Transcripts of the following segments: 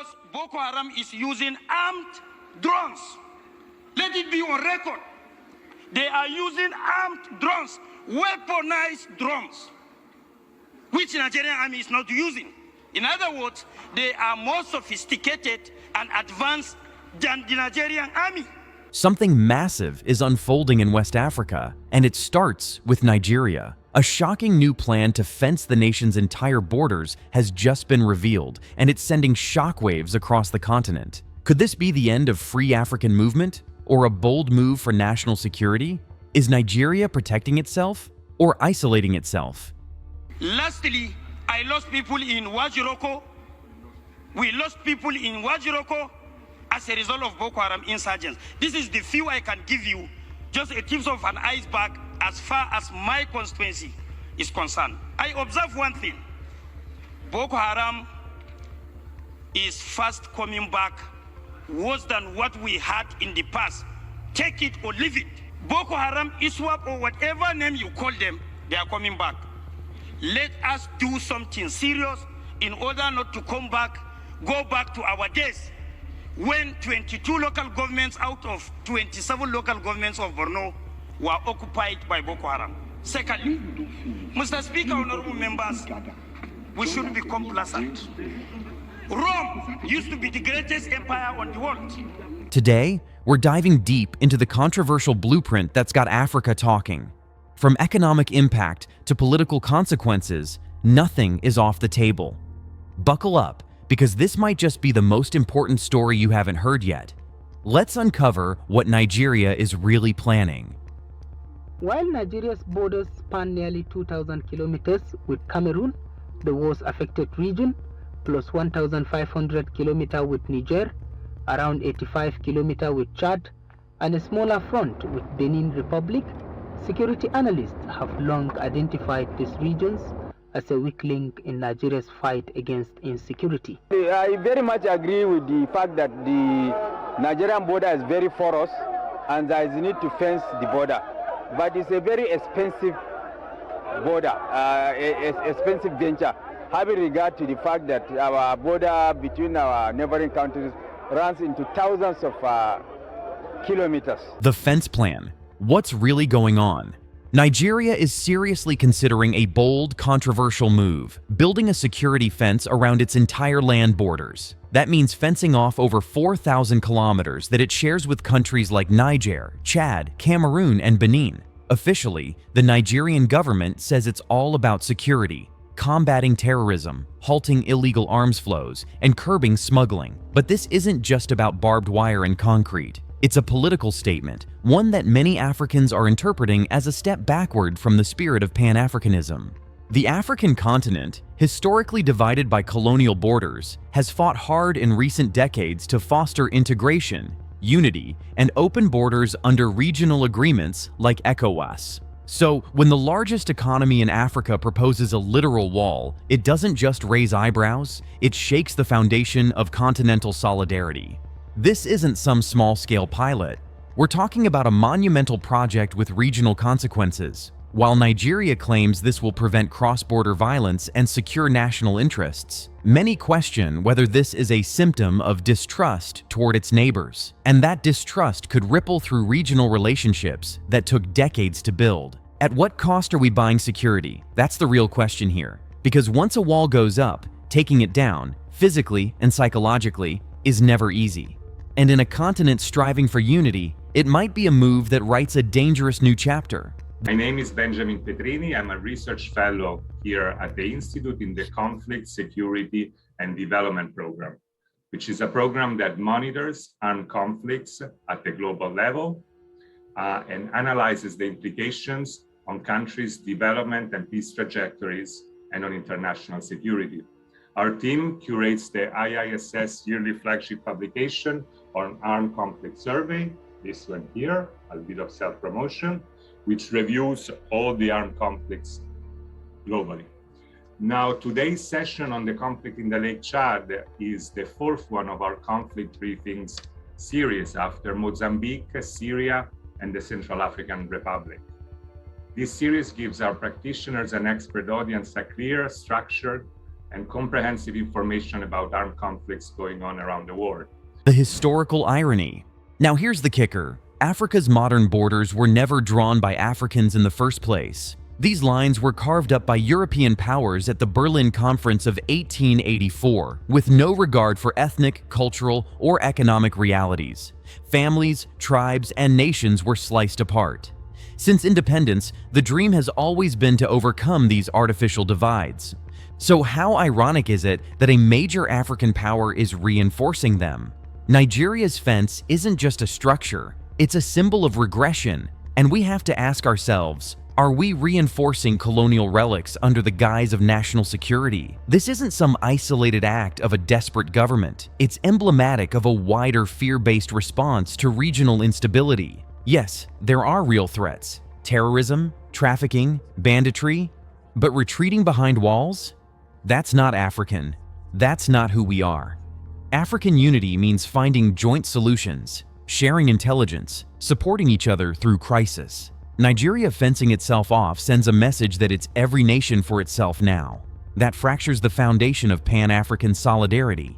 Because Boko Haram is using armed drones. Let it be on record. They are using armed drones, weaponized drones, which the Nigerian army is not using. In other words, they are more sophisticated and advanced than the Nigerian army. Something massive is unfolding in West Africa, and it starts with Nigeria. A shocking new plan to fence the nation's entire borders has just been revealed, and it's sending shockwaves across the continent. Could this be the end of free African movement, or a bold move for national security? Is Nigeria protecting itself or isolating itself? Lastly, I lost people in Wajiroko. We lost people in Wajiroko as a result of Boko Haram insurgents. This is the few I can give you, just a tip of an iceberg as far as my constituency is concerned. I observe one thing. Boko Haram is fast coming back worse than what we had in the past. Take it or leave it. Boko Haram, ISWAP, or whatever name you call them, they are coming back. Let us do something serious in order not to go back to our days when 22 local governments out of 27 local governments of Borno were occupied by Boko Haram. Secondly, Mr. Speaker, honorable members, we should be complacent. Rome used to be the greatest empire on the world. Today, we're diving deep into the controversial blueprint that's got Africa talking. From economic impact to political consequences, nothing is off the table. Buckle up, because this might just be the most important story you haven't heard yet. Let's uncover what Nigeria is really planning. While Nigeria's borders span nearly 2,000 kilometers with Cameroon, the worst-affected region, plus 1,500 kilometers with Niger, around 85 kilometers with Chad, and a smaller front with Benin Republic, security analysts have long identified these regions as a weak link in Nigeria's fight against insecurity. I very much agree with the fact that the Nigerian border is very porous and there is a need to fence the border. But it's a very expensive border, expensive venture, having regard to the fact that our border between our neighboring countries runs into thousands of kilometers. The fence plan. What's really going on? Nigeria is seriously considering a bold, controversial move, building a security fence around its entire land borders. That means fencing off over 4,000 kilometers that it shares with countries like Niger, Chad, Cameroon, and Benin. Officially, the Nigerian government says it's all about security, combating terrorism, halting illegal arms flows, and curbing smuggling. But this isn't just about barbed wire and concrete. It's a political statement, one that many Africans are interpreting as a step backward from the spirit of Pan-Africanism. The African continent, historically divided by colonial borders, has fought hard in recent decades to foster integration, unity, and open borders under regional agreements like ECOWAS. So, when the largest economy in Africa proposes a literal wall, it doesn't just raise eyebrows, it shakes the foundation of continental solidarity. This isn't some small-scale pilot. We're talking about a monumental project with regional consequences. While Nigeria claims this will prevent cross-border violence and secure national interests, many question whether this is a symptom of distrust toward its neighbors. And that distrust could ripple through regional relationships that took decades to build. At what cost are we buying security? That's the real question here. Because once a wall goes up, taking it down, physically and psychologically, is never easy. And in a continent striving for unity, it might be a move that writes a dangerous new chapter. My name is Benjamin Petrini. I'm a research fellow here at the Institute in the Conflict, Security and Development Program, which is a program that monitors armed conflicts at the global level and analyzes the implications on countries' development and peace trajectories and on international security. Our team curates the IISS yearly flagship publication on Armed Conflict Survey, this one here, a bit of self-promotion, which reviews all the armed conflicts globally. Now, today's session on the conflict in the Lake Chad is the fourth one of our conflict briefings series after Mozambique, Syria, and the Central African Republic. This series gives our practitioners and expert audience a clear, structured, and comprehensive information about armed conflicts going on around the world. The historical irony. Now here's the kicker. Africa's modern borders were never drawn by Africans in the first place. These lines were carved up by European powers at the Berlin Conference of 1884, with no regard for ethnic, cultural, or economic realities. Families, tribes, and nations were sliced apart. Since independence, the dream has always been to overcome these artificial divides. So how ironic is it that a major African power is reinforcing them? Nigeria's fence isn't just a structure, it's a symbol of regression, and we have to ask ourselves, are we reinforcing colonial relics under the guise of national security? This isn't some isolated act of a desperate government. It's emblematic of a wider fear-based response to regional instability. Yes, there are real threats: terrorism, trafficking, banditry, but retreating behind walls? That's not African. That's not who we are. African unity means finding joint solutions, sharing intelligence, supporting each other through crisis. Nigeria fencing itself off sends a message that it's every nation for itself now. That fractures the foundation of Pan-African solidarity.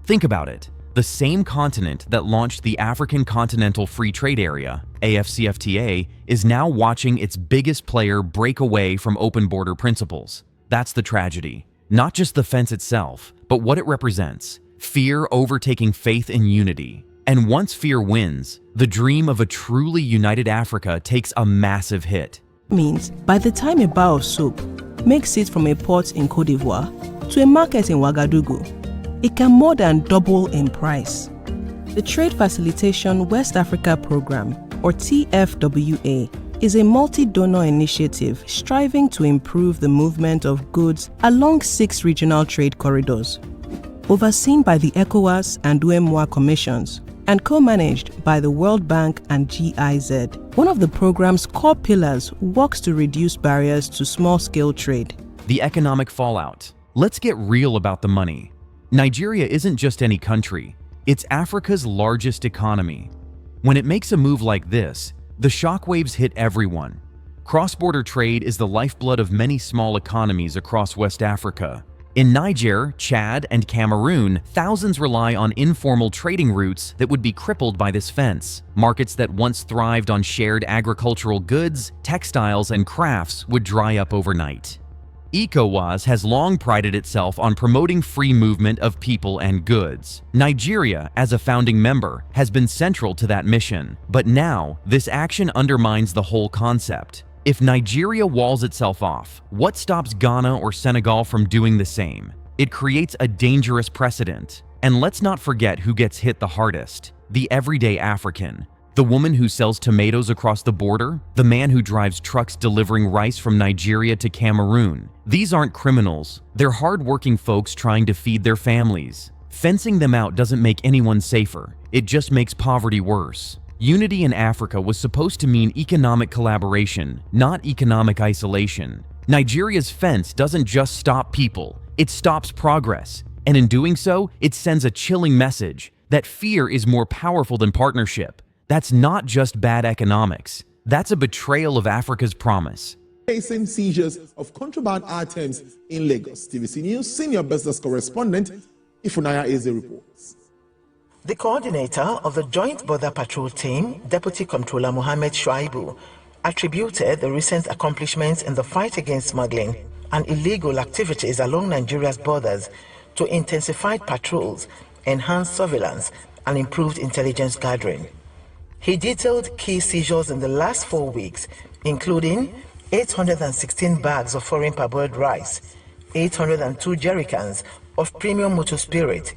Think about it. The same continent that launched the African Continental Free Trade Area, AFCFTA, is now watching its biggest player break away from open border principles. That's the tragedy. Not just the fence itself, but what it represents. Fear overtaking faith in unity. And once fear wins, the dream of a truly united Africa takes a massive hit. Means by the time a bar of soap makes it from a port in Côte d'Ivoire to a market in Ouagadougou, it can more than double in price. The Trade Facilitation West Africa Program, or TFWA, is a multi-donor initiative striving to improve the movement of goods along 6 regional trade corridors. Overseen by the ECOWAS and UEMOA commissions, and co-managed by the World Bank and GIZ. One of the program's core pillars works to reduce barriers to small-scale trade. The economic fallout. Let's get real about the money. Nigeria isn't just any country, it's Africa's largest economy. When it makes a move like this, the shockwaves hit everyone. Cross-border trade is the lifeblood of many small economies across West Africa. In Niger, Chad, and Cameroon, thousands rely on informal trading routes that would be crippled by this fence. Markets that once thrived on shared agricultural goods, textiles, and crafts would dry up overnight. ECOWAS has long prided itself on promoting free movement of people and goods. Nigeria, as a founding member, has been central to that mission. But now, this action undermines the whole concept. If Nigeria walls itself off, what stops Ghana or Senegal from doing the same? It creates a dangerous precedent. And let's not forget who gets hit the hardest: the everyday African. The woman who sells tomatoes across the border, the man who drives trucks delivering rice from Nigeria to Cameroon. These aren't criminals, they're hard-working folks trying to feed their families. Fencing them out doesn't make anyone safer, it just makes poverty worse. Unity in Africa was supposed to mean economic collaboration, not economic isolation. Nigeria's fence doesn't just stop people, it stops progress. And in doing so, it sends a chilling message that fear is more powerful than partnership. That's not just bad economics, that's a betrayal of Africa's promise. Facing seizures of contraband items in Lagos. TVC News senior business correspondent Ifunaya Eze reports. The coordinator of the Joint Border Patrol Team, Deputy Comptroller Mohammed Shuaibu, attributed the recent accomplishments in the fight against smuggling and illegal activities along Nigeria's borders to intensified patrols, enhanced surveillance, and improved intelligence gathering. He detailed key seizures in the last 4 weeks, including 816 bags of foreign parboiled rice, 802 jerrycans of premium motor spirit,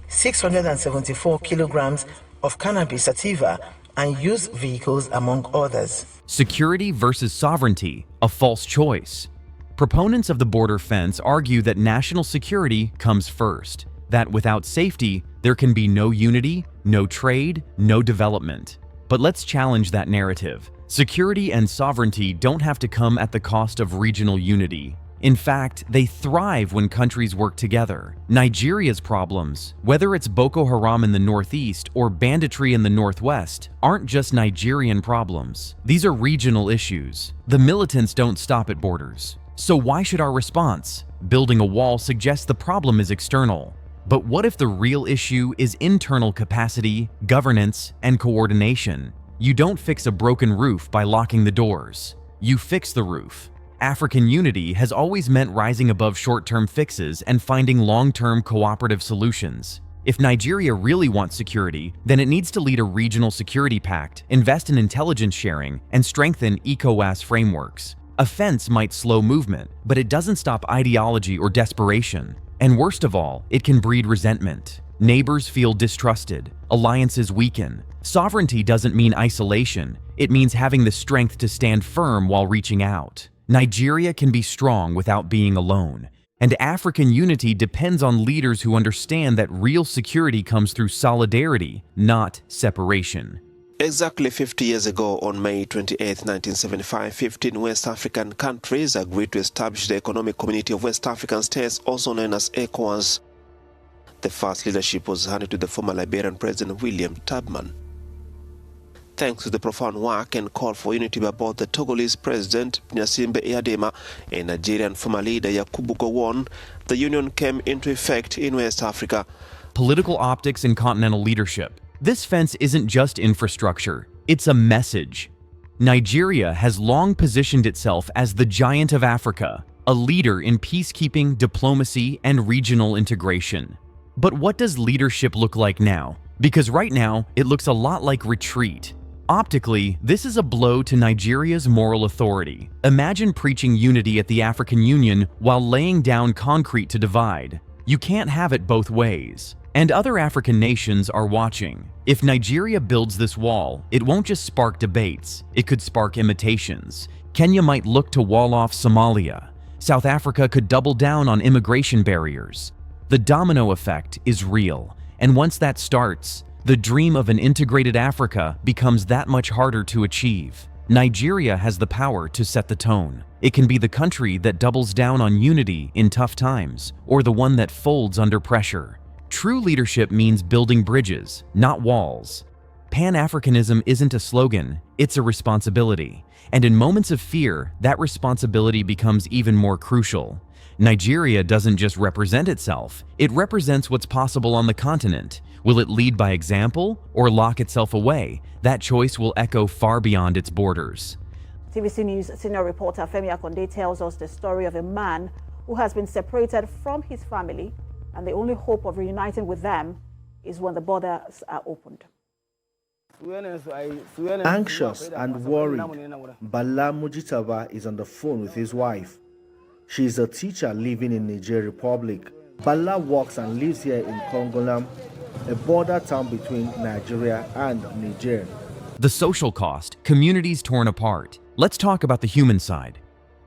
674 kilograms of cannabis sativa, and used vehicles, among others. Security versus sovereignty, a false choice. Proponents of the border fence argue that national security comes first, that without safety, there can be no unity, no trade, no development. But let's challenge that narrative. Security and sovereignty don't have to come at the cost of regional unity. In fact, they thrive when countries work together. Nigeria's problems, whether it's Boko Haram in the northeast or banditry in the northwest, aren't just Nigerian problems. These are regional issues. The militants don't stop at borders. So why should our response? Building a wall suggests the problem is external. But what if the real issue is internal capacity, governance, and coordination? You don't fix a broken roof by locking the doors. You fix the roof. African unity has always meant rising above short-term fixes and finding long-term cooperative solutions. If Nigeria really wants security, then it needs to lead a regional security pact, invest in intelligence sharing, and strengthen ECOWAS frameworks. A fence might slow movement, but it doesn't stop ideology or desperation. And worst of all, it can breed resentment. Neighbors feel distrusted, alliances weaken. Sovereignty doesn't mean isolation, it means having the strength to stand firm while reaching out. Nigeria can be strong without being alone. And African unity depends on leaders who understand that real security comes through solidarity, not separation. Exactly 50 years ago, on May 28, 1975, 15 West African countries agreed to establish the Economic Community of West African States, also known as ECOWAS. The first leadership was handed to the former Liberian President William Tubman. Thanks to the profound work and call for unity by both the Togolese President Gnassingbé Eyadema and Nigerian former leader Yakubu Gowon, the union came into effect in West Africa. Political optics and continental leadership. This fence isn't just infrastructure, it's a message. Nigeria has long positioned itself as the giant of Africa, a leader in peacekeeping, diplomacy, and regional integration. But what does leadership look like now? Because right now, it looks a lot like retreat. Optically, this is a blow to Nigeria's moral authority. Imagine preaching unity at the African Union while laying down concrete to divide. You can't have it both ways. And other African nations are watching. If Nigeria builds this wall, it won't just spark debates, it could spark imitations. Kenya might look to wall off Somalia. South Africa could double down on immigration barriers. The domino effect is real, and once that starts, the dream of an integrated Africa becomes that much harder to achieve. Nigeria has the power to set the tone. It can be the country that doubles down on unity in tough times, or the one that folds under pressure. True leadership means building bridges, not walls. Pan-Africanism isn't a slogan, it's a responsibility. And in moments of fear, that responsibility becomes even more crucial. Nigeria doesn't just represent itself, it represents what's possible on the continent. Will it lead by example or lock itself away? That choice will echo far beyond its borders. TVC News senior reporter Femi Akonde tells us the story of a man who has been separated from his family, and the only hope of reuniting with them is when the borders are opened. Anxious and worried, Bala Mujitaba is on the phone with his wife. She is a teacher living in Niger Republic. Bala works and lives here in Kongolam, a border town between Nigeria and Niger. The social cost, communities torn apart. Let's talk about the human side.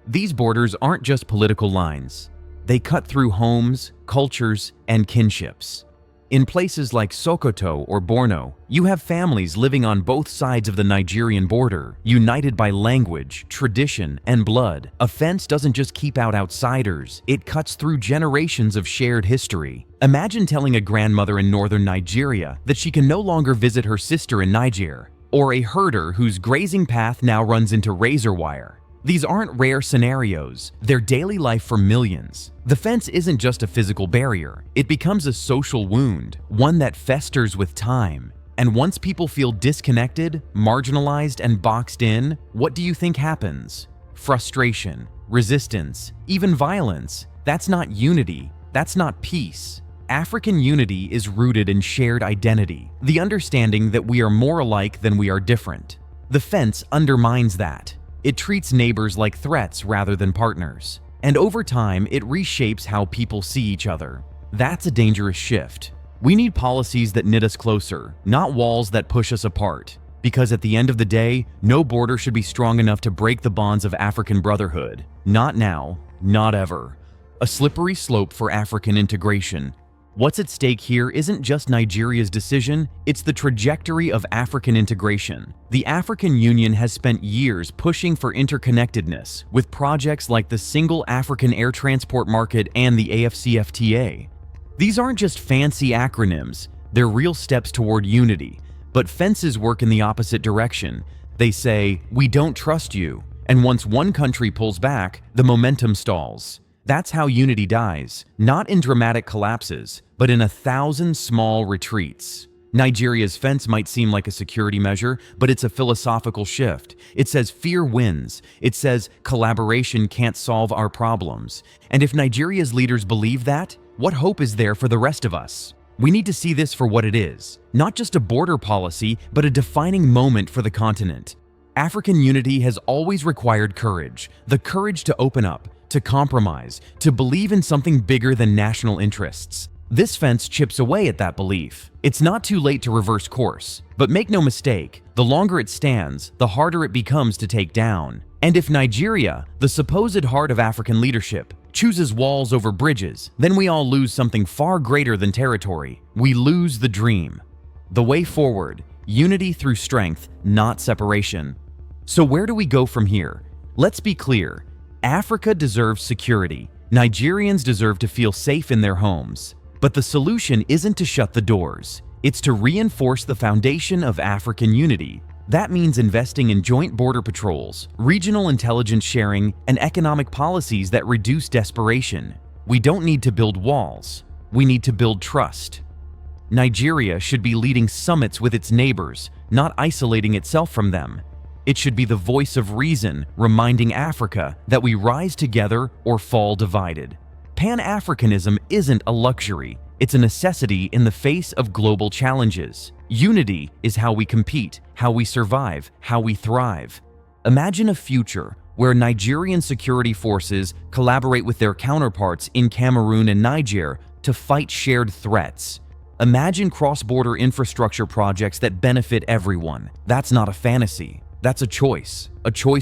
These borders aren't just political lines. They cut through homes, cultures, and kinships. In places like Sokoto or Borno, you have families living on both sides of the Nigerian border, united by language, tradition, and blood. A fence doesn't just keep out outsiders, it cuts through generations of shared history. Imagine telling a grandmother in northern Nigeria that she can no longer visit her sister in Niger, or a herder whose grazing path now runs into razor wire. These aren't rare scenarios, they're daily life for millions. The fence isn't just a physical barrier, it becomes a social wound, one that festers with time. And once people feel disconnected, marginalized, and boxed in, what do you think happens? Frustration, resistance, even violence. That's not unity, that's not peace. African unity is rooted in shared identity, the understanding that we are more alike than we are different. The fence undermines that. It treats neighbors like threats rather than partners. And over time, it reshapes how people see each other. That's a dangerous shift. We need policies that knit us closer, not walls that push us apart. Because at the end of the day, no border should be strong enough to break the bonds of African brotherhood. Not now, not ever. A slippery slope for African integration. What's at stake here isn't just Nigeria's decision, it's the trajectory of African integration. The African Union has spent years pushing for interconnectedness, with projects like the Single African Air Transport Market and the AFCFTA. These aren't just fancy acronyms, they're real steps toward unity. But fences work in the opposite direction. They say, "We don't trust you," And once one country pulls back, the momentum stalls. That's how unity dies, not in dramatic collapses, but in 1,000 small retreats. Nigeria's fence might seem like a security measure, but it's a philosophical shift. It says fear wins. It says collaboration can't solve our problems. And if Nigeria's leaders believe that, what hope is there for the rest of us? We need to see this for what it is, not just a border policy, but a defining moment for the continent. African unity has always required courage, the courage to open up, to compromise, to believe in something bigger than national interests. This fence chips away at that belief. It's not too late to reverse course, but make no mistake, the longer it stands, the harder it becomes to take down. And if Nigeria, the supposed heart of African leadership, chooses walls over bridges, then we all lose something far greater than territory. We lose the dream. The way forward, unity through strength, not separation. So where do we go from here? Let's be clear. Africa deserves security. Nigerians deserve to feel safe in their homes. But the solution isn't to shut the doors. It's to reinforce the foundation of African unity. That means investing in joint border patrols, regional intelligence sharing, and economic policies that reduce desperation. We don't need to build walls. We need to build trust. Nigeria should be leading summits with its neighbors, not isolating itself from them. It should be the voice of reason, reminding Africa that we rise together or fall divided. Pan-Africanism isn't a luxury, it's a necessity in the face of global challenges. Unity is how we compete, how we survive, how we thrive. Imagine a future where Nigerian security forces collaborate with their counterparts in Cameroon and Niger to fight shared threats. Imagine cross-border infrastructure projects that benefit everyone. That's not a fantasy. That's a choice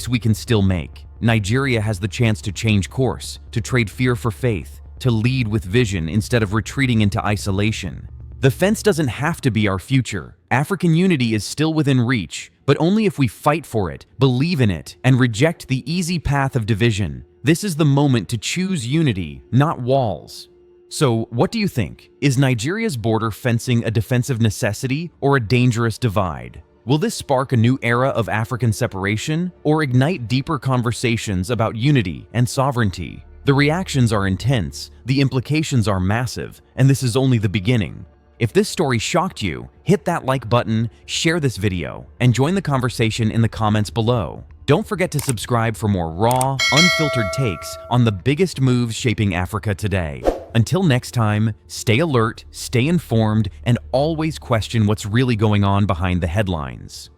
we can still make. Nigeria has the chance to change course, to trade fear for faith, to lead with vision instead of retreating into isolation. The fence doesn't have to be our future. African unity is still within reach, but only if we fight for it, believe in it, and reject the easy path of division. This is the moment to choose unity, not walls. So, what do you think? Is Nigeria's border fencing a defensive necessity or a dangerous divide? Will this spark a new era of African separation or ignite deeper conversations about unity and sovereignty? The reactions are intense, the implications are massive, and this is only the beginning. If this story shocked you, hit that like button, share this video, and join the conversation in the comments below. Don't forget to subscribe for more raw, unfiltered takes on the biggest moves shaping Africa today. Until next time, stay alert, stay informed, and always question what's really going on behind the headlines.